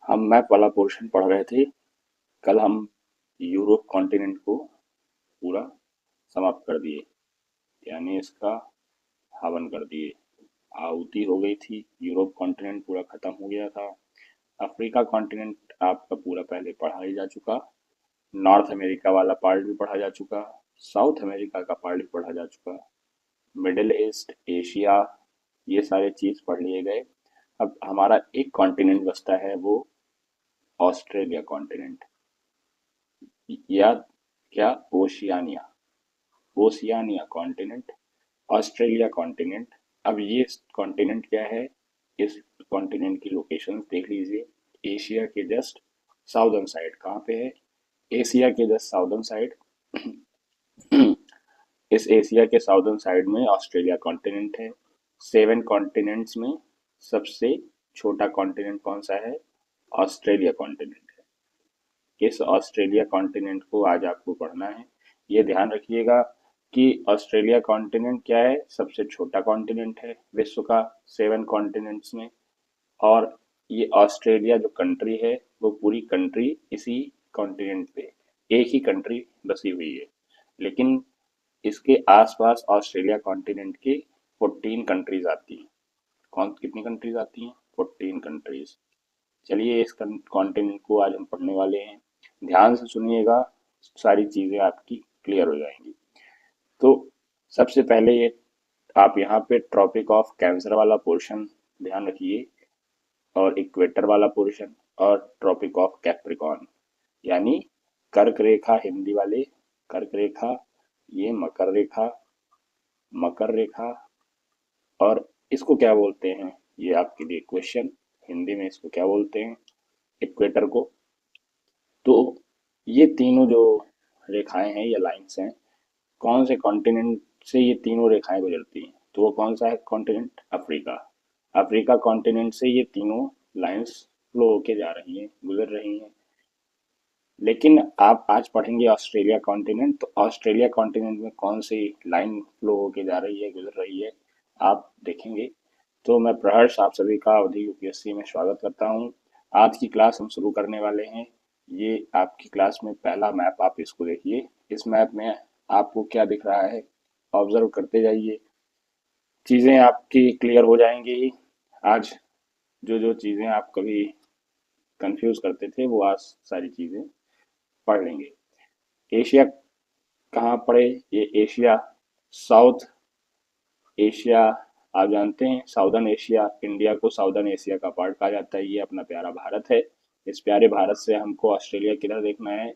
हम मैप वाला पोर्शन पढ़ रहे थे। कल हम यूरोप कॉन्टिनेंट को पूरा समाप्त कर दिए, यानी इसका हवन कर दिए। आहुति हो गई थी, यूरोप कॉन्टिनेंट पूरा खत्म हो गया था। अफ्रीका कॉन्टिनेंट आपका पूरा पहले पढ़ा ही जा चुका। नॉर्थ अमेरिका वाला पार्ट भी पढ़ा जा चुका। साउथ अमेरिका का पार्ट भी पढ़ा जा चुका। मिडिल ईस्ट, एशिया, ये सारे चीज पढ़ लिए गए। अब हमारा एक कॉन्टिनेंट बचता है, वो ऑस्ट्रेलिया कॉन्टिनेंट, या क्या, Oceania. Oceania continent, Australia continent. अब ये कॉन्टिनेंट क्या है, इस कॉन्टिनेंट की लोकेशन देख लीजिए। एशिया के जस्ट साउदर्न साइड कहाँ पे है, एशिया के जस्ट साउदर्न साइड। इस एशिया के साउदर्न साइड में ऑस्ट्रेलिया कॉन्टिनेंट है। 7 कॉन्टिनेंट्स में सबसे छोटा कॉन्टिनेंट कौन सा है, ऑस्ट्रेलिया कॉन्टिनेंट है। इस ऑस्ट्रेलिया कॉन्टिनेंट को आज आपको पढ़ना है। ये ध्यान रखिएगा कि ऑस्ट्रेलिया कॉन्टिनेंट क्या है, सबसे छोटा कॉन्टिनेंट है विश्व का 7 कॉन्टिनेंट्स में। और ये ऑस्ट्रेलिया जो कंट्री है, वो पूरी कंट्री इसी कॉन्टिनेंट पे एक ही कंट्री बसी हुई है। लेकिन इसके आसपास ऑस्ट्रेलिया कॉन्टिनेंट के 14 कंट्रीज आती हैं। कौन कितनी कंट्रीज आती हैं, 14 कंट्रीज। चलिए इस कॉन्टिनेंट को आज हम पढ़ने वाले हैं। ध्यान से सुनिएगा, सारी चीजें आपकी क्लियर हो जाएंगी। तो सबसे पहले ये आप यहाँ पे ट्रॉपिक ऑफ कैंसर वाला पोर्शन ध्यान रखिए, और इक्वेटर वाला पोर्शन, और ट्रॉपिक ऑफ कैप्रिकॉर्न, यानी कर्क रेखा हिंदी वाले, कर्क रेखा, ये मकर रेखा, मकर रेखा, और इसको क्या बोलते हैं, ये आपके लिए क्वेश्चन, हिंदी में इसको क्या बोलते हैं, इक्वेटर को। तो ये तीनों जो रेखाएं हैं या लाइंस हैं, कौन से कॉन्टिनेंट से ये तीनों रेखाएं गुजरती हैं, तो वो कौन सा है कॉन्टिनेंट, अफ्रीका। अफ्रीका कॉन्टिनेंट से ये तीनों लाइंस फ्लो होके जा रही हैं, गुजर रही हैं। लेकिन आप आज पढ़ेंगे ऑस्ट्रेलिया कॉन्टिनेंट, तो ऑस्ट्रेलिया कॉन्टिनेंट में कौन सी लाइन फ्लो होके जा रही है, गुजर रही है, आप देखेंगे। तो मैं प्रहर्ष आप सभी का अवधि यूपीएससी में स्वागत करता हूं। आज की क्लास हम शुरू करने वाले हैं। ये आपकी क्लास में पहला मैप, आप इसको देखिए। इस मैप में आपको क्या दिख रहा है, ऑब्जर्व करते जाइए, चीज़ें आपकी क्लियर हो जाएंगी। आज जो जो चीज़ें आप कभी कंफ्यूज करते थे, वो आज सारी चीज़ें पढ़ लेंगे। एशिया कहाँ पड़े, ये एशिया, साउथ एशिया, आप जानते हैं साउदर्न एशिया, इंडिया को साउदर्न एशिया का पार्ट कहा जाता है। ये अपना प्यारा भारत है। इस प्यारे भारत से हमको ऑस्ट्रेलिया किधर देखना है,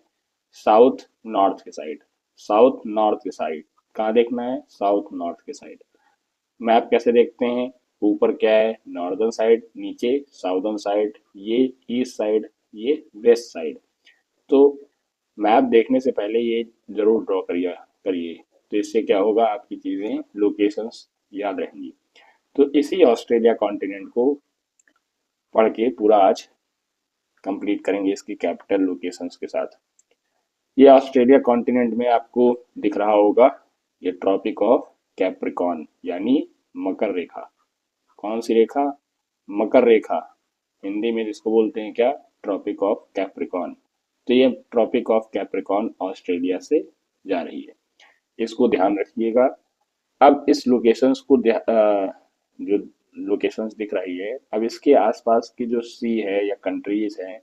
साउथ नॉर्थ के साइड, साउथ नॉर्थ के साइड। कहाँ देखना है, साउथ नॉर्थ के साइड। मैप कैसे देखते हैं, ऊपर क्या है, नॉर्दर्न साइड, नीचे साउदर्न साइड, ये ईस्ट साइड, ये वेस्ट साइड। तो मैप देखने से पहले ये जरूर ड्रॉ करिए करिए, तो इससे क्या होगा, आपकी चीजें लोकेशंस याद रहेंगी। तो इसी ऑस्ट्रेलिया कॉन्टिनेंट को पढ़ के पूरा आज कंप्लीट करेंगे, इसकी कैपिटल लोकेशंस के साथ। ये ऑस्ट्रेलिया कॉन्टिनेंट में आपको दिख रहा होगा, ये ट्रॉपिक ऑफ कैप्रिकॉर्न, यानी मकर रेखा। कौन सी रेखा, मकर रेखा। हिंदी में जिसको बोलते हैं क्या, ट्रॉपिक ऑफ कैप्रिकॉर्न। तो ये ट्रॉपिक ऑफ कैप्रिकॉर्न ऑस्ट्रेलिया से जा रही है, इसको ध्यान रखिएगा। अब इस लोकेशंस को जो लोकेशंस दिख रही है, अब इसके आसपास की जो सी है या कंट्रीज हैं,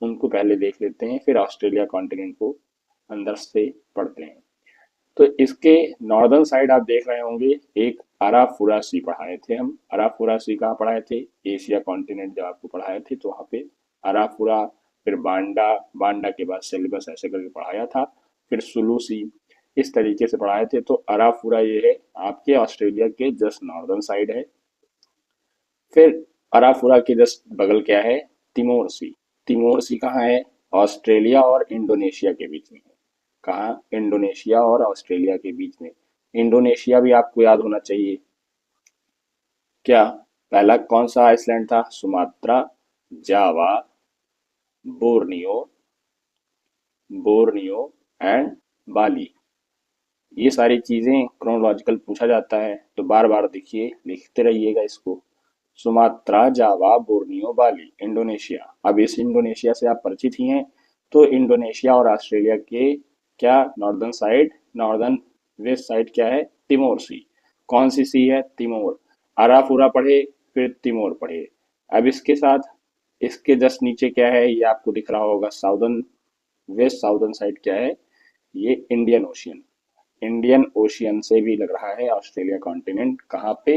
उनको पहले देख लेते हैं, फिर ऑस्ट्रेलिया कॉन्टिनेंट को अंदर से पढ़ते हैं। तो इसके नॉर्दर्न साइड आप देख रहे होंगे, एक अराफुरा सी पढ़ाए थे हम। अराफुरा सी कहाँ पढ़ाए थे, एशिया कॉन्टिनेंट जब आपको पढ़ाए थे तो वहाँ पे अराफुरा, फिर बांडा, बांडा के बाद सिलेबस ऐसे करके पढ़ाया था, फिर सुलू सी, इस तरीके से पढ़ाए थे। तो अराफुरा ये है आपके ऑस्ट्रेलिया के जस्ट नॉर्दर्न साइड है। फिर अराफुरा के जस्ट बगल क्या है, तिमोर सी। तिमोर सी कहाँ है, ऑस्ट्रेलिया और इंडोनेशिया के बीच में है। कहाँ, इंडोनेशिया और ऑस्ट्रेलिया के बीच में। इंडोनेशिया भी आपको याद होना चाहिए। क्या, पहला कौन सा आइसलैंड था, Sumatra, Java, Borneo, Borneo and Bali. ये सारी चीजें क्रोनोलॉजिकल पूछा जाता है, तो बार बार देखिए, लिखते रहिएगा इसको। सुमात्रा, जावा, बोर्नियो, बाली। इंडोनेशिया, अब इस इंडोनेशिया से आप परिचित ही हैं। तो इंडोनेशिया और ऑस्ट्रेलिया के क्या northern side, northern west side क्या है, तिमोर सी। कौन सी सी है, तिमोर। अराफुरा पढ़े, फिर तिमोर पढ़े। अब इसके साथ इसके जस्ट नीचे क्या है, ये आपको दिख रहा होगा साउदर्न वेस्ट साउदर्न साइड क्या है, ये इंडियन ओशियन। इंडियन ओशियन से भी लग रहा है ऑस्ट्रेलिया कॉन्टिनेंट। कहाँ पे,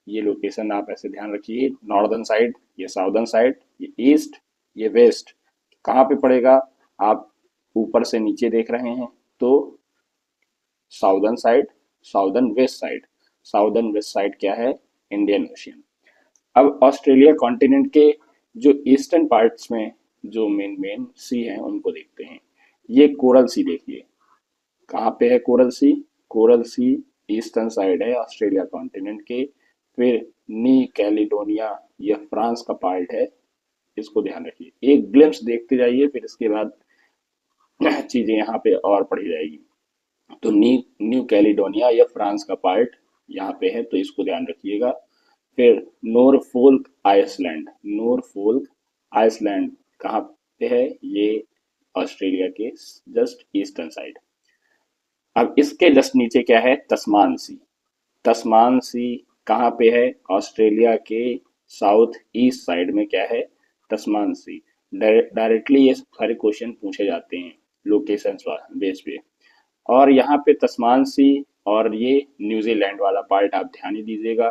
ये लोकेशन आप ऐसे ध्यान रखिए, नॉर्दर्न साइड, ये साउदर्न साइड, ये ईस्ट, ये वेस्ट। कहाँ पे पड़ेगा, आप ऊपर से नीचे देख रहे हैं तो southern side, southern west side. Southern west side क्या है, इंडियन ओशियन। अब ऑस्ट्रेलिया कॉन्टिनेंट के जो ईस्टर्न पार्ट्स में जो मेन मेन सी हैं उनको देखते हैं। ये कोरल सी देखिए, कहाँ पे है कोरल सी, कोरल सी ईस्टर्न साइड है ऑस्ट्रेलिया कॉन्टिनेंट के। फिर नी कैलिडोनिया, यह फ्रांस का पार्ट है, इसको ध्यान रखिए। एक ग्लिम्स देखते जाइए, फिर इसके बाद चीजें यहाँ पे और पढ़ी जाएगी। तो न्यू कैलिडोनिया या फ्रांस का पार्ट यहाँ पे है, तो इसको ध्यान रखिएगा। फिर नोरफोल्क आइसलैंड, नोरफोल्क आइसलैंड कहाँ पे है, ये ऑस्ट्रेलिया के जस्ट ईस्टर्न साइड। अब इसके जस्ट नीचे क्या है, तस्मान सी। तस्मान सी कहाँ पे है, ऑस्ट्रेलिया के साउथ ईस्ट साइड में क्या है, तस्मान सी। डायरेक्टली ये सारे क्वेश्चन पूछे जाते हैं लोकेशन बेस पे। और यहाँ पे तस्मान सी और ये न्यूजीलैंड वाला पार्ट आप ध्यान ही दीजिएगा।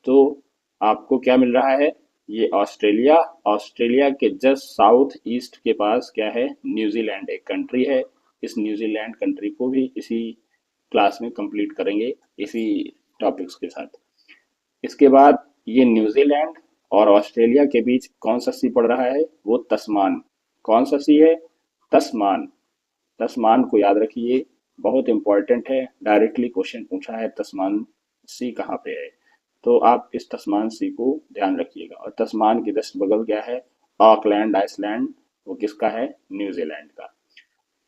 तो आपको क्या मिल रहा है, ये ऑस्ट्रेलिया, ऑस्ट्रेलिया के जस्ट साउथ ईस्ट के पास क्या है, न्यूजीलैंड एक कंट्री है। इस न्यूजीलैंड कंट्री को भी इसी क्लास में कंप्लीट करेंगे, इसी टॉपिक्स के साथ। इसके बाद ये न्यूजीलैंड और ऑस्ट्रेलिया के बीच कौन सा सी पड़ रहा है, वो तस्मान। कौन सा सी है, तस्मान। तस्मान को याद रखिए, बहुत इंपॉर्टेंट है, डायरेक्टली क्वेश्चन पूछा है तस्मान सी कहाँ पे है। तो आप इस तस्मान सी को ध्यान रखिएगा। और तस्मान के जस्ट बगल क्या है, ऑकलैंड आइसलैंड, वो किसका है, न्यूजीलैंड का।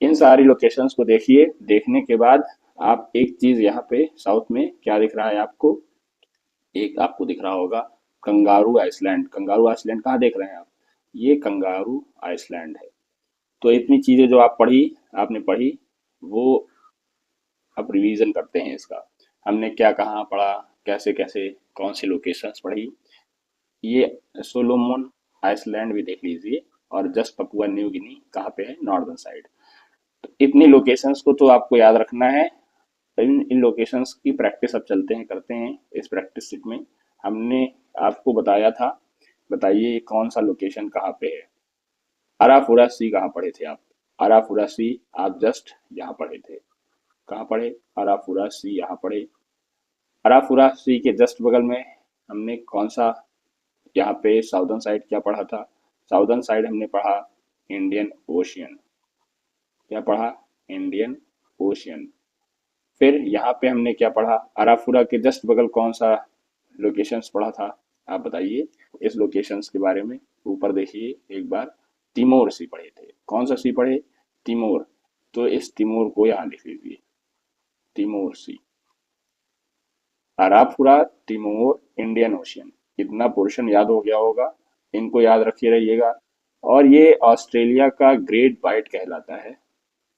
इन सारी लोकेशंस को देखिए। देखने के बाद आप एक चीज यहाँ पे साउथ में क्या दिख रहा है आपको, एक आपको दिख रहा होगा कंगारू आइसलैंड। कंगारू आइसलैंड कहाँ देख रहे हैं आप, ये कंगारू आइसलैंड है। तो इतनी चीजें जो आप पढ़ी, आपने पढ़ी, वो अब रिवीजन करते हैं इसका। हमने क्या कहाँ पढ़ा, कैसे कैसे कौन सी लोकेशंस पढ़ी। ये सोलोमन आइसलैंड भी देख लीजिए, और जस्ट पपुआ न्यू गिनी कहाँ पे है, नॉर्दर्न साइड। तो इतनी लोकेशंस को तो आपको याद रखना है। इन लोकेशंस की प्रैक्टिस अब चलते हैं, करते हैं इस प्रैक्टिस सीट में। हमने आपको बताया था, बताइए कौन सा लोकेशन कहाँ पे है। अराफुरा सी कहाँ पढ़े थे आप, अराफुरा सी आप जस्ट यहाँ पढ़े थे। कहाँ पढ़े, अराफुरा सी यहाँ पढ़े। अराफुरा सी के जस्ट बगल में हमने कौन सा, यहाँ पे साउदर्न साइड क्या पढ़ा था, साउदर्न साइड हमने पढ़ा इंडियन ओशियन। क्या पढ़ा, इंडियन ओशियन। फिर यहाँ पे हमने क्या पढ़ा, अराफुरा के जस्ट बगल कौन सा लोकेशंस पढ़ा था, आप बताइए इस लोकेशंस के बारे में। ऊपर देखिए एक बार, तिमोर सी पढ़े थे। कौन सा सी पढ़े, तिमोर। तो इस तिमोर को यहाँ लिख लीजिए, तिमोर सी। अराफुरा, तिमोर, इंडियन ओशियन, इतना पोर्शन याद हो गया होगा, इनको याद रखिए रहिएगा। और ये ऑस्ट्रेलिया का ग्रेट बाइट कहलाता है,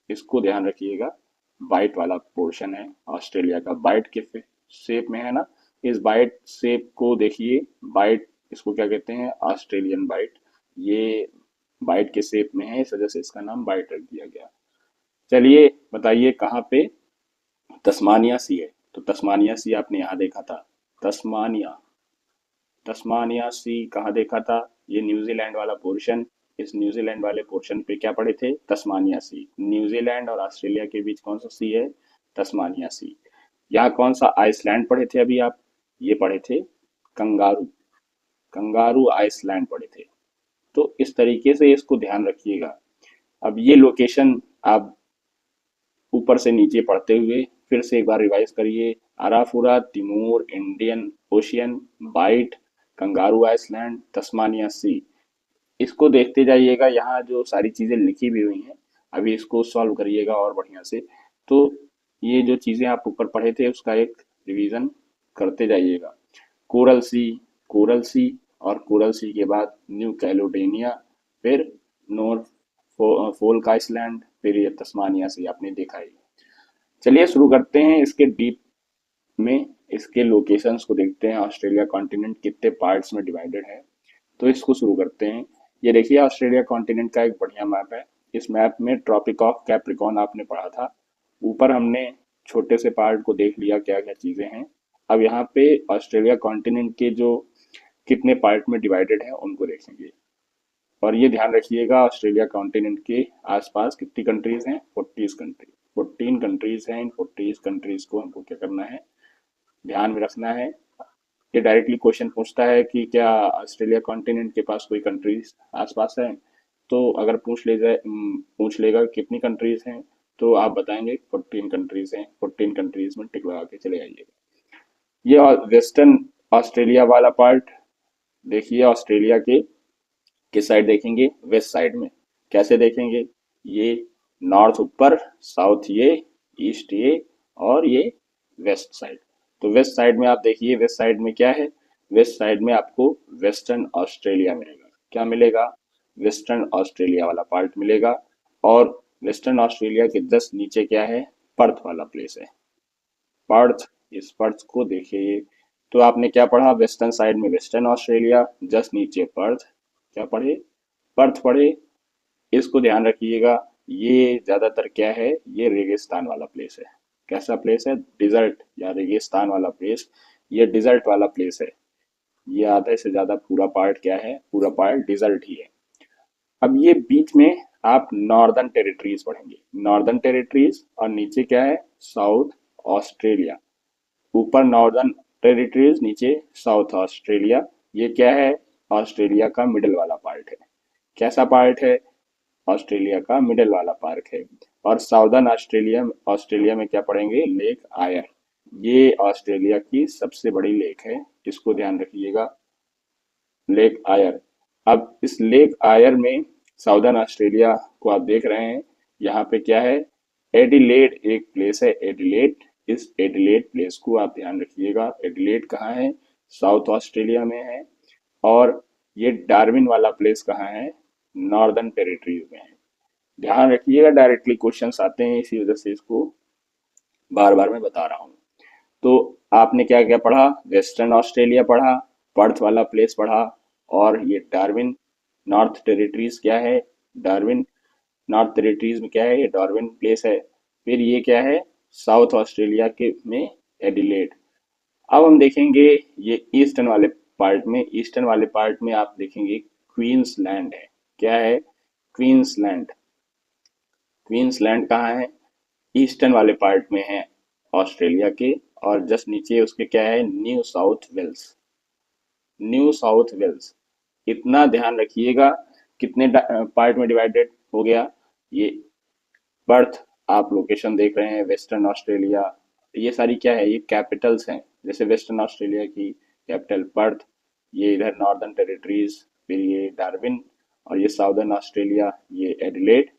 इसको ध्यान रखिएगा। बाइट वाला पोर्शन है ऑस्ट्रेलिया का, बाइट के शेप में है ना, इस बाइट शेप को देखिए। बाइट, इसको क्या कहते हैं, ऑस्ट्रेलियन बाइट। ये बाइट के शेप में है, इस वजह से इसका नाम बाइट रख दिया गया। चलिए बताइए कहाँ पे तस्मानिया सी है। तो तस्मानिया सी आपने यहाँ देखा था, तस्मानिया, तस्मानिया सी कहाँ देखा था, ये न्यूजीलैंड वाला पोर्शन। इस न्यूजीलैंड वाले पोर्शन पे क्या पढ़े थे, तस्मानिया सी। न्यूजीलैंड और ऑस्ट्रेलिया के बीच कौन सा सी है, तस्मानिया सी। यहाँ कौन सा आइसलैंड पढ़े थे अभी आप, ये पढ़े थे कंगारू, कंगारू आइसलैंड पढ़े थे। तो इस तरीके से इसको ध्यान रखिएगा। अब ये लोकेशन आप ऊपर से नीचे पढ़ते हुए फिर से एक बार रिवाइज करिए। Arafura, Timor, Indian Ocean, bight, kangaroo island, Tasmania sea. इसको देखते जाइएगा, यहाँ जो सारी चीजें लिखी भी हुई हैं, अभी इसको सॉल्व करिएगा और बढ़िया से। तो ये जो चीजें आप ऊपर पढ़े थे उसका एक रिवीजन करते जाइएगा। कोरल सी, कोरल सी और कोरल सी के बाद न्यू कैलोडेनिया, फिर नॉर्थ फोल्क आइसलैंड, फिर ये तस्मानिया से आपने देखा ही। चलिए शुरू करते हैं इसके डीप में, इसके लोकेशंस को देखते हैं। ऑस्ट्रेलिया कॉन्टिनेंट कितने पार्ट्स में डिवाइडेड है, तो इसको शुरू करते हैं। ये देखिए ऑस्ट्रेलिया कॉन्टिनेंट का एक बढ़िया मैप है। इस मैप में ट्रॉपिक ऑफ कैप्रिकॉर्न आपने पढ़ा था। ऊपर हमने छोटे से पार्ट को देख लिया क्या क्या चीजें हैं। अब यहाँ पे ऑस्ट्रेलिया कॉन्टिनेंट के जो कितने पार्ट में डिवाइडेड है उनको देखेंगे। और ये ध्यान रखिएगा ऑस्ट्रेलिया कॉन्टिनेंट के आसपास कितनी कंट्रीज हैं, 40 कंट्री, 14 कंट्रीज हैं। इन 40 कंट्रीज को हमको क्या करना है, ध्यान में रखना है। ये डायरेक्टली क्वेश्चन पूछता है कि क्या ऑस्ट्रेलिया कॉन्टिनेंट के पास कोई कंट्रीज आसपास है, तो अगर पूछ लेगा कितनी कंट्रीज हैं, तो आप बताएंगे 14 कंट्रीज हैं। 14 कंट्रीज में टिक लगा के चले आइएगा। ये वेस्टर्न ऑस्ट्रेलिया वाला पार्ट देखिए, ऑस्ट्रेलिया के किस साइड देखेंगे, वेस्ट साइड में। कैसे देखेंगे, ये नॉर्थ ऊपर, साउथ ये, ईस्ट ये, और ये वेस्ट साइड। तो वेस्ट साइड में आप देखिए, वेस्ट साइड में क्या है, वेस्ट साइड में आपको वेस्टर्न ऑस्ट्रेलिया मिलेगा। क्या मिलेगा, वेस्टर्न ऑस्ट्रेलिया वाला पार्ट मिलेगा। और वेस्टर्न ऑस्ट्रेलिया के जस्ट नीचे क्या है, पर्थ वाला प्लेस है, पर्थ। इस पर्थ को देखिए, तो आपने क्या पढ़ा, वेस्टर्न साइड में वेस्टर्न ऑस्ट्रेलिया, जस्ट नीचे पर्थ। क्या पढ़े, पर्थ पढ़े। इसको ध्यान रखिएगा, ये ज्यादातर क्या है, ये रेगिस्तान वाला प्लेस है। कैसा प्लेस है, डिजर्ट या रेगिस्तान वाला प्लेस। ये डिजर्ट वाला प्लेस है। ये आधे से ज्यादा पूरा पार्ट क्या है, पूरा पार्ट डिजर्ट ही है। अब ये बीच में आप नॉर्दर्न टेरिटरीज पढ़ेंगे, नॉर्दर्न टेरिटरीज, और नीचे क्या है, साउथ ऑस्ट्रेलिया। ऊपर नॉर्दर्न टेरिटरीज, नीचे साउथ ऑस्ट्रेलिया। ये क्या है, ऑस्ट्रेलिया का मिडल वाला पार्ट है। कैसा पार्ट है, ऑस्ट्रेलिया का मिडल वाला पार्क है। और साउदर्न ऑस्ट्रेलिया, ऑस्ट्रेलिया में क्या पढ़ेंगे, लेक आयर। ये ऑस्ट्रेलिया की सबसे बड़ी लेक है, इसको ध्यान रखिएगा, लेक आयर। अब इस लेक आयर में साउदर्न ऑस्ट्रेलिया को आप देख रहे हैं, यहाँ पे क्या है, एडिलेड एक प्लेस है, एडिलेड। इस एडिलेड प्लेस को आप ध्यान रखिएगा। एडिलेड कहाँ है, साउथ ऑस्ट्रेलिया में है। और ये डार्विन वाला प्लेस कहाँ है, नॉर्दर्न टेरिटरीज में है। ध्यान रखिएगा, डायरेक्टली क्वेश्चंस आते हैं, इसी वजह से इसको बार बार मैं बता रहा हूँ। तो आपने क्या क्या पढ़ा, वेस्टर्न ऑस्ट्रेलिया पढ़ा, पर्थ वाला प्लेस पढ़ा, और ये डार्विन नॉर्थ टेरिटरीज क्या है, डार्विन नॉर्थ टेरिटरीज में क्या है, ये डार्विन प्लेस है। फिर ये क्या है, साउथ ऑस्ट्रेलिया के में एडिलेड। अब हम देखेंगे ये ईस्टर्न वाले पार्ट में, ईस्टर्न वाले पार्ट में आप देखेंगे क्वींसलैंड है। क्या है, क्वींसलैंड। क्वींसलैंड कहाँ है, ईस्टर्न वाले पार्ट में है ऑस्ट्रेलिया के। और जस्ट नीचे उसके क्या है, New South Wales, New South Wales. इतना ध्यान रखिएगा, कितने पार्ट में डिवाइडेड हो गया। ये पर्थ आप लोकेशन देख रहे हैं, वेस्टर्न ऑस्ट्रेलिया, ये सारी क्या है, ये कैपिटल्स हैं। जैसे वेस्टर्न ऑस्ट्रेलिया की कैपिटल पर्थ, ये इधर नॉर्दर्न टेरिटरीज, फिर ये डार्विन, और ये साउदर्न ऑस्ट्रेलिया, ये एडिलेड।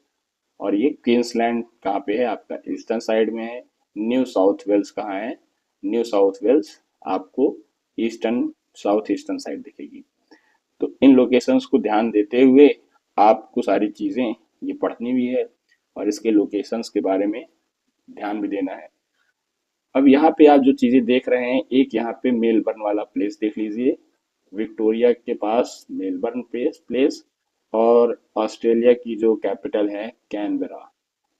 और ये क्वींसलैंड कहाँ पे है, आपका ईस्टर्न साइड में है। न्यू साउथ वेल्स कहाँ है, न्यू साउथ वेल्स आपको ईस्टर्न, साउथ ईस्टर्न साइड दिखेगी। तो इन लोकेशंस को ध्यान देते हुए आपको सारी चीज़ें ये पढ़नी भी है, और इसके लोकेशंस के बारे में ध्यान भी देना है। अब यहाँ पे आप जो चीज़ें देख रहे हैं, एक यहाँ पे मेलबर्न वाला प्लेस देख लीजिए, विक्टोरिया के पास मेलबर्न प्लेस। और ऑस्ट्रेलिया की जो कैपिटल है कैनबेरा,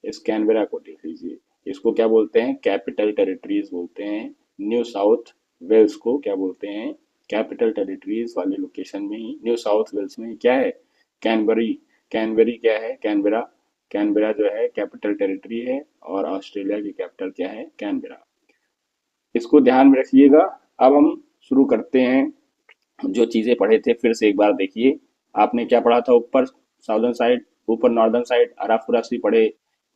इस कैनबेरा को देख लीजिए। इसको क्या बोलते हैं, कैपिटल टेरिटरीज बोलते हैं। न्यू साउथ वेल्स को क्या बोलते हैं, कैपिटल टेरिटरीज वाले लोकेशन में ही, न्यू साउथ वेल्स में ही क्या है, कैनबरी। कैनबरी क्या है, कैनबेरा। कैनबेरा जो है कैपिटल टेरिटरी है, और ऑस्ट्रेलिया की कैपिटल क्या है, कैनबेरा। इसको ध्यान में रखिएगा। अब हम शुरू करते हैं। जो चीज़ें पढ़े थे फिर से एक बार देखिए। आपने क्या पढ़ा था, ऊपर साउदर्न साइड, ऊपर नॉर्दर्न साइड अराफुरासी पढ़े,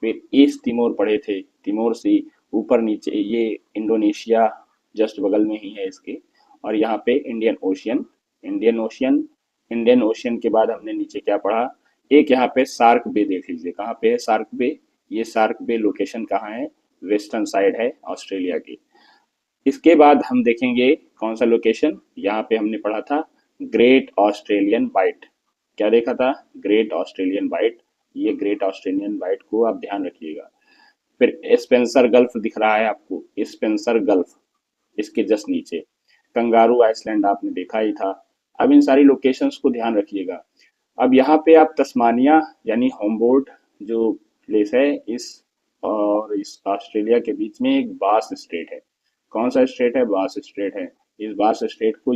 फिर ईस्ट तिमोर पढ़े थे, तिमोर सी। ऊपर नीचे ये इंडोनेशिया जस्ट बगल में ही है इसके। और यहाँ पे Indian ocean, Indian ocean. Indian ocean के बाद हमने नीचे क्या पढ़ा, एक यहाँ पे सार्क बे देख लीजिए। कहाँ पे है सार्क बे, ये सार्क बे लोकेशन कहाँ है, वेस्टर्न साइड है ऑस्ट्रेलिया की। इसके बाद हम देखेंगे कौन सा लोकेशन, यहाँ पे हमने पढ़ा था ग्रेट ऑस्ट्रेलियन वाइट, क्या देखा था? Great Australian white. ये ग्रेट ऑस्ट्रेलियन वाइट को आप ध्यान रखिएगा। फिर स्पेंसर गल्फ दिख रहा है आपको, स्पेंसर गल्फ, इसके जस्ट नीचे कंगारू आइसलैंड आपने देखा ही था। अब इन सारी लोकेशंस को ध्यान रखिएगा। अब यहाँ पे आप तस्मानिया यानी होमबोर्ड जो प्लेस है, इस और इस ऑस्ट्रेलिया के बीच में एक बास स्ट्रेट है। कौन सा स्ट्रेट है? बास स्ट्रेट है। इस बास स्ट्रेट को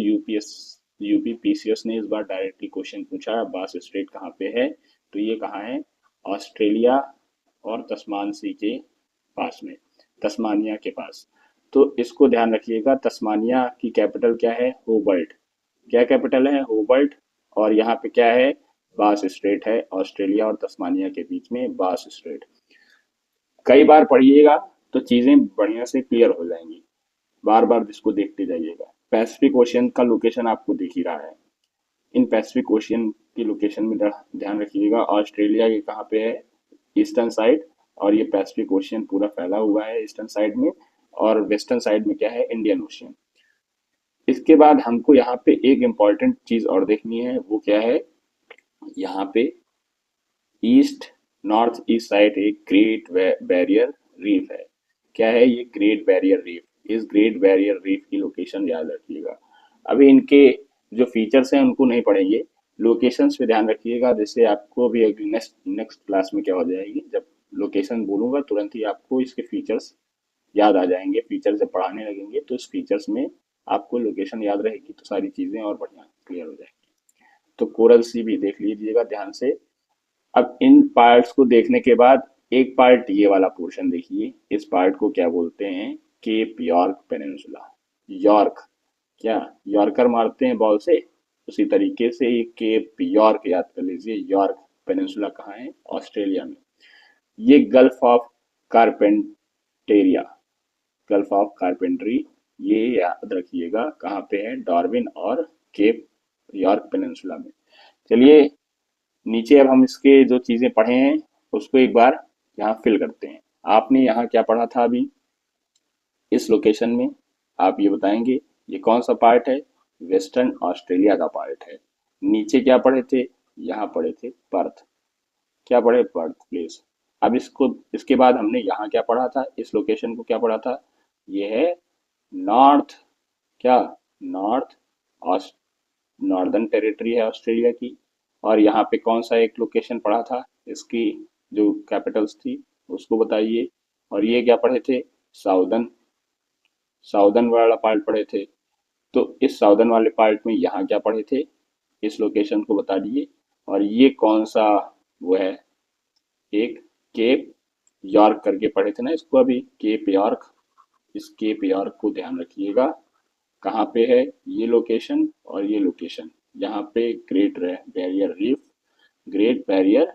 यूपी पीसीएस ने इस बार डायरेक्टली क्वेश्चन पूछा, बास स्ट्रेट कहाँ पे है? तो ये कहाँ है? ऑस्ट्रेलिया और तस्मान सी के पास में, तस्मानिया के पास। तो इसको ध्यान रखिएगा। तस्मानिया की कैपिटल क्या है? होबर्ट। क्या कैपिटल है? होबर्ट। और यहाँ पे क्या है? बास स्ट्रेट है। ऑस्ट्रेलिया और तस्मानिया के बीच में बास स्ट्रेट। कई बार पढ़िएगा तो चीजें बढ़िया से क्लियर हो जाएंगी। बार बार इसको देखते जाइएगा। पैसिफिक ओशियन का लोकेशन आपको दिख ही रहा है। इन पैसिफिक ओशियन की लोकेशन में ध्यान रखिएगा। ऑस्ट्रेलिया के कहाँ पे है? Eastern side. और ये पैसिफिक ओशियन पूरा फैला हुआ है ईस्टर्न साइड में। और वेस्टर्न साइड में क्या है? Indian ocean. इसके बाद हमको यहाँ पे एक इम्पॉर्टेंट चीज और देखनी है, वो क्या है? यहाँ पे ईस्ट नॉर्थ ईस्ट साइड एक ग्रेट बैरियर रीफ है। क्या है ये? Great barrier reef. इस ग्रेट बैरियर रीफ की लोकेशन याद रखिएगा। अभी इनके जो फीचर्स हैं उनको नहीं पढ़ेंगे, लोकेशंस पे ध्यान रखिएगा। जैसे आपको भी अगली नेक्स्ट नेक्स्ट क्लास में क्या हो जाएगी, जब लोकेशन बोलूंगा तुरंत ही आपको इसके फीचर्स याद आ जाएंगे। फीचर जब पढ़ाने लगेंगे तो इस फीचर्स में आपको लोकेशन याद रहेगी तो सारी चीजें और बढ़िया क्लियर हो जाएंगी। तो कोरल सी भी देख लीजिएगा ध्यान से। अब इन पार्ट्स को देखने के बाद एक पार्ट ये वाला पोर्शन देखिए। इस पार्ट को क्या बोलते हैं? Cap York peninsula. यॉर्क, क्या यॉर्कर मारते हैं बॉल से, उसी तरीके से ये केप यॉर्क याद कर लीजिए। यॉर्क पेनिनसुला कहाँ है? ऑस्ट्रेलिया में। ये gulf of Carpentaria, gulf of carpentry, ये याद रखिएगा कहाँ पे है? डार्विन और केप यॉर्क पेनिनसुला में। चलिए नीचे अब हम इसके जो चीजें पढ़े हैं उसको एक बार यहाँ फिल करते हैं। आपने यहाँ क्या पढ़ा था अभी इस लोकेशन में? आप ये बताएंगे ये कौन सा पार्ट है? वेस्टर्न ऑस्ट्रेलिया का पार्ट है। नीचे क्या पढ़े थे? यहाँ पढ़े थे पर्थ। क्या पढ़े? Perth place. अब इसको, इसके बाद हमने यहाँ क्या पढ़ा था? इस लोकेशन को क्या पढ़ा था? ये है नॉर्थ, क्या नॉर्थ नॉर्दर्न टेरिटरी है ऑस्ट्रेलिया की। और यहाँ पे कौन सा एक लोकेशन पढ़ा था? इसकी जो कैपिटल्स थी उसको बताइए। और ये क्या पढ़े थे? साउदर्न, साउदर्न वाला पार्ट पढ़े थे। तो इस साउदर्न वाले पार्ट में यहाँ क्या पढ़े थे? इस लोकेशन को बता दिए। और ये कौन सा वो है? एक केप यॉर्क करके पढ़े थे ना इसको अभी, केप यॉर्क। इस केप यॉर्क को ध्यान रखिएगा कहाँ पे है ये लोकेशन और ये लोकेशन। यहाँ पे great barrier reef, great barrier,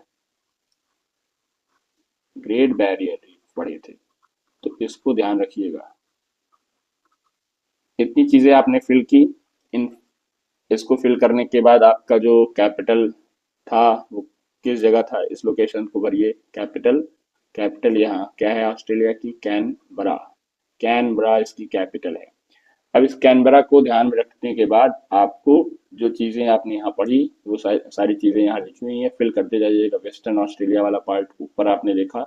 great barrier reef पढ़े थे। तो इसको ध्यान रखिएगा। इतनी चीजें आपने फिल की। इन इसको फिल करने के बाद आपका जो कैपिटल था वो किस जगह था? इस लोकेशन को भरिए। कैपिटल, कैपिटल यहाँ क्या है ऑस्ट्रेलिया की? कैनबरा। कैनबरा इसकी कैपिटल है। अब इस कैनबरा को ध्यान में रखने के बाद आपको जो चीजें आपने यहाँ पढ़ी वो सारी चीजें यहाँ लिखी हुई हैं, फिल करते जाइएगा। वेस्टर्न ऑस्ट्रेलिया वाला पार्ट ऊपर आपने देखा।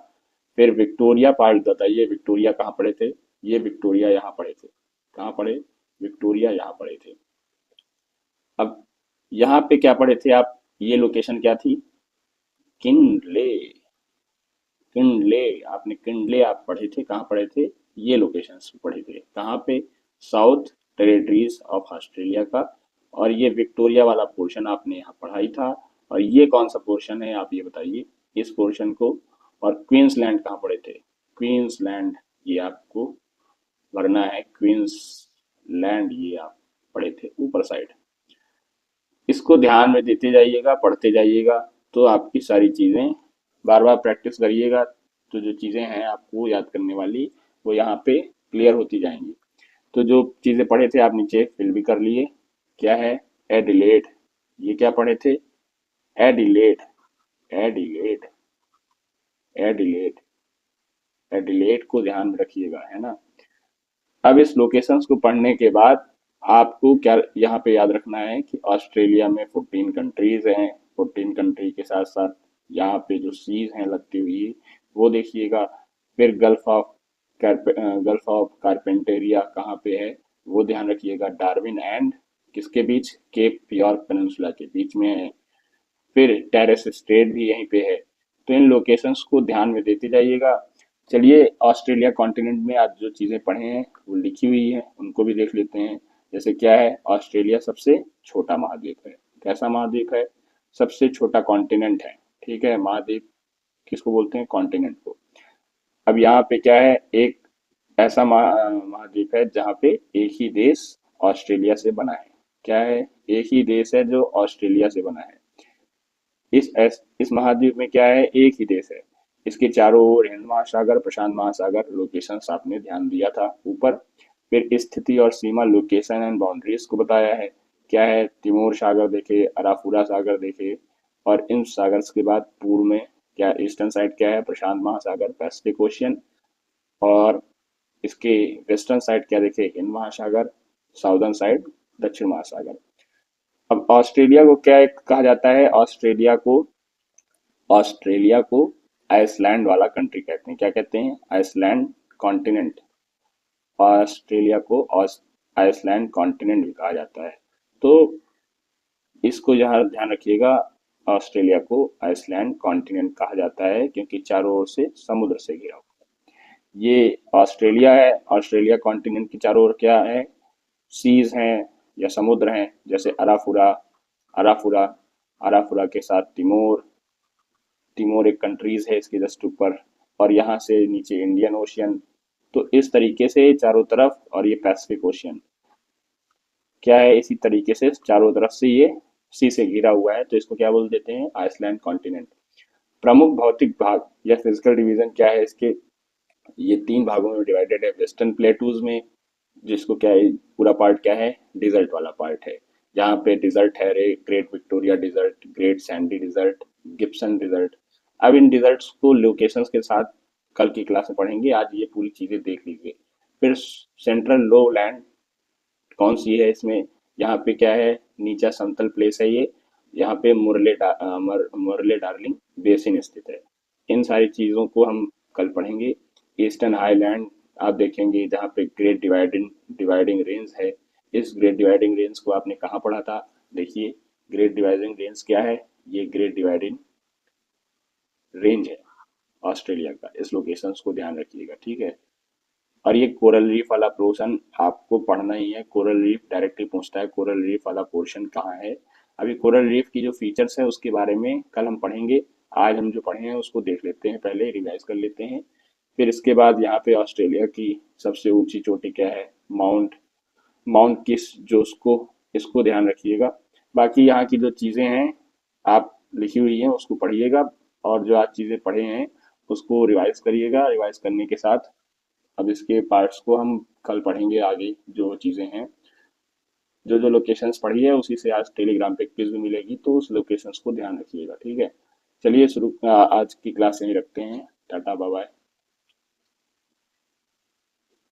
फिर विक्टोरिया पार्ट बताइए, विक्टोरिया कहाँ पढ़े थे? ये विक्टोरिया यहाँ पढ़े थे। कहाँ पढ़े? विक्टोरिया यहाँ पढ़े थे। अब यहाँ पे क्या पढ़े थे आप? ये लोकेशन क्या थी? Kinley, Kinley. आपने किनले आप पढ़े थे, कहाँ पढ़े थे? ये लोकेशंस पढ़े थे। कहाँ पे? साउथ टेरिटरीज ऑफ ऑस्ट्रेलिया का। और ये विक्टोरिया वाला पोर्शन आपने यहाँ पढ़ा ही था। और ये कौन सा पोर्शन है आप ये बताइए इस पोर्शन को। और क्वींसलैंड कहाँ पढ़े थे? क्वींसलैंड, ये आपको भरना है। क्वींसलैंड ये आप पढ़े थे ऊपर साइड। इसको ध्यान में देते जाइएगा, पढ़ते जाइएगा तो आपकी सारी चीज़ें, बार बार प्रैक्टिस करिएगा तो जो चीज़ें हैं आपको याद करने वाली वो यहाँ पे क्लियर होती जाएंगी। तो जो चीज़ें पढ़े थे आप नीचे फिल भी कर लिए। क्या है? एडिलेड। ये क्या पढ़े थे? एडिलेड, एडिलेड, एडिलेड, एडिलेड को ध्यान में रखिएगा, है ना। अब इस लोकेशंस को पढ़ने के बाद आपको क्या यहाँ पे याद रखना है कि ऑस्ट्रेलिया में 14 कंट्रीज हैं। 14 कंट्री के साथ साथ यहाँ पे जो सीज हैं लगती हुई वो देखिएगा। फिर गल्फ ऑफ कारपेंटेरिया कहाँ पे है वो ध्यान रखिएगा। डार्विन एंड किसके बीच, केप यॉर्क पेनिनसुला के बीच में है। फिर टेरेस स्टेट भी यहीं पे है। तो इन लोकेशंस को ध्यान में देते जाइएगा। चलिए ऑस्ट्रेलिया कॉन्टिनेंट में आज जो चीज़ें पढ़े हैं वो लिखी हुई हैं उनको भी देख लेते हैं। जैसे क्या है, ऑस्ट्रेलिया सबसे छोटा महाद्वीप है। कैसा महाद्वीप है? सबसे छोटा कॉन्टिनेंट है। ठीक है, महाद्वीप किसको बोलते हैं? कॉन्टिनेंट को। अब यहाँ पे क्या है, एक ऐसा महाद्वीप है जहाँ पे एक ही देश ऑस्ट्रेलिया से बना है। क्या है? एक ही देश है जो ऑस्ट्रेलिया से बना है। इस महाद्वीप में क्या है, एक ही देश है। इसके चारों ओर हिंद महासागर, प्रशांत महासागर, लोकेशन आपने ध्यान दिया था ऊपर। फिर स्थिति और सीमा, लोकेशन एंड बाउंड्रीज को बताया है। क्या है, तिमोर सागर देखे, अराफुरा सागर देखे। और इन सागर्स के बाद पूर्व में क्या, ईस्टर्न साइड क्या है, प्रशांत महासागर, पैसिफिक ओशियन। और इसके वेस्टर्न साइड क्या देखे, हिंद महासागर। साउदर्न साइड दक्षिण महासागर। अब ऑस्ट्रेलिया को क्या कहा जाता है? ऑस्ट्रेलिया को आइसलैंड वाला कंट्री कहते हैं। क्या कहते हैं? Island continent. ऑस्ट्रेलिया को आइसलैंड कॉन्टिनेंट भी कहा जाता है। तो इसको यहाँ ध्यान रखिएगा, ऑस्ट्रेलिया को आइसलैंड कॉन्टिनेंट कहा जाता है क्योंकि चारों ओर से समुद्र से घिरा हुआ है। ये ऑस्ट्रेलिया है। ऑस्ट्रेलिया कॉन्टिनेंट की चारों ओर क्या है, सीज हैं या समुद्र हैं। जैसे अराफुरा, अराफुरा अराफुरा के साथ तिमोर। तिमोर एक कंट्रीज है इसके जस्ट ऊपर। और यहाँ से नीचे इंडियन ओशियन। तो इस तरीके से चारों तरफ, और ये पैसिफिक ओशियन क्या है, इसी तरीके से चारों तरफ से ये सी से घिरा हुआ है। तो इसको क्या बोल देते हैं? Island continent. प्रमुख भौतिक भाग या फिजिकल डिवीजन क्या है इसके, ये तीन भागों में डिवाइडेड है। वेस्टर्न प्लेटूज में, जिसको क्या है, पूरा पार्ट क्या है, डिजर्ट वाला पार्ट है। यहाँ पे डिजर्ट है, Great Victoria Desert, Great Sandy Desert, Gibson Desert. अब इन डिजर्ट्स को लोकेशंस के साथ कल की क्लास में पढ़ेंगे, आज ये पूरी चीजें देख लीजिए। फिर सेंट्रल लो लैंड कौन सी है इसमें, यहाँ पे क्या है, नीचा समतल प्लेस है ये। यहाँ पे मुरले डार्लिंग बेसिन स्थित है। इन सारी चीज़ों को हम कल पढ़ेंगे। ईस्टर्न हाईलैंड आप देखेंगे जहाँ पे ग्रेट डिवाइडिंग डिवाइडिंग रेंज है। इस ग्रेट डिवाइडिंग रेंज को आपने कहाँ पढ़ा था? देखिए, ग्रेट डिवाइडिंग रेंज क्या है, ये ग्रेट डिवाइडिंग रेंज है ऑस्ट्रेलिया का। इस लोकेशंस को ध्यान रखिएगा, ठीक है। और ये कोरल रीफ वाला पोर्शन आपको पढ़ना ही है। कोरल रीफ डायरेक्टली पूछता है, कोरल रीफ वाला पोर्शन कहाँ है। अभी कोरल रीफ की जो फीचर्स है उसके बारे में कल हम पढ़ेंगे। आज हम जो पढ़े हैं उसको देख लेते हैं, पहले रिवाइज कर लेते हैं। फिर इसके बाद यहाँ पे ऑस्ट्रेलिया की सबसे ऊंची चोटी क्या है, माउंट माउंट किस, जो उसको इसको ध्यान रखिएगा। बाकी यहाँ की जो चीज़ें हैं आप लिखी हुई हैं उसको पढ़िएगा, और जो आज चीज़ें पढ़े हैं उसको रिवाइज करिएगा। रिवाइज करने के साथ अब इसके पार्ट्स को हम कल पढ़ेंगे आगे। जो चीज़ें हैं, जो जो लोकेशंस पढ़ी है उसी से आज टेलीग्राम पे क्विज भी मिलेगी, तो उस लोकेशंस को ध्यान रखिएगा, ठीक है। चलिए शुरू, आज की क्लास यहीं रखते हैं। Tata bye bye.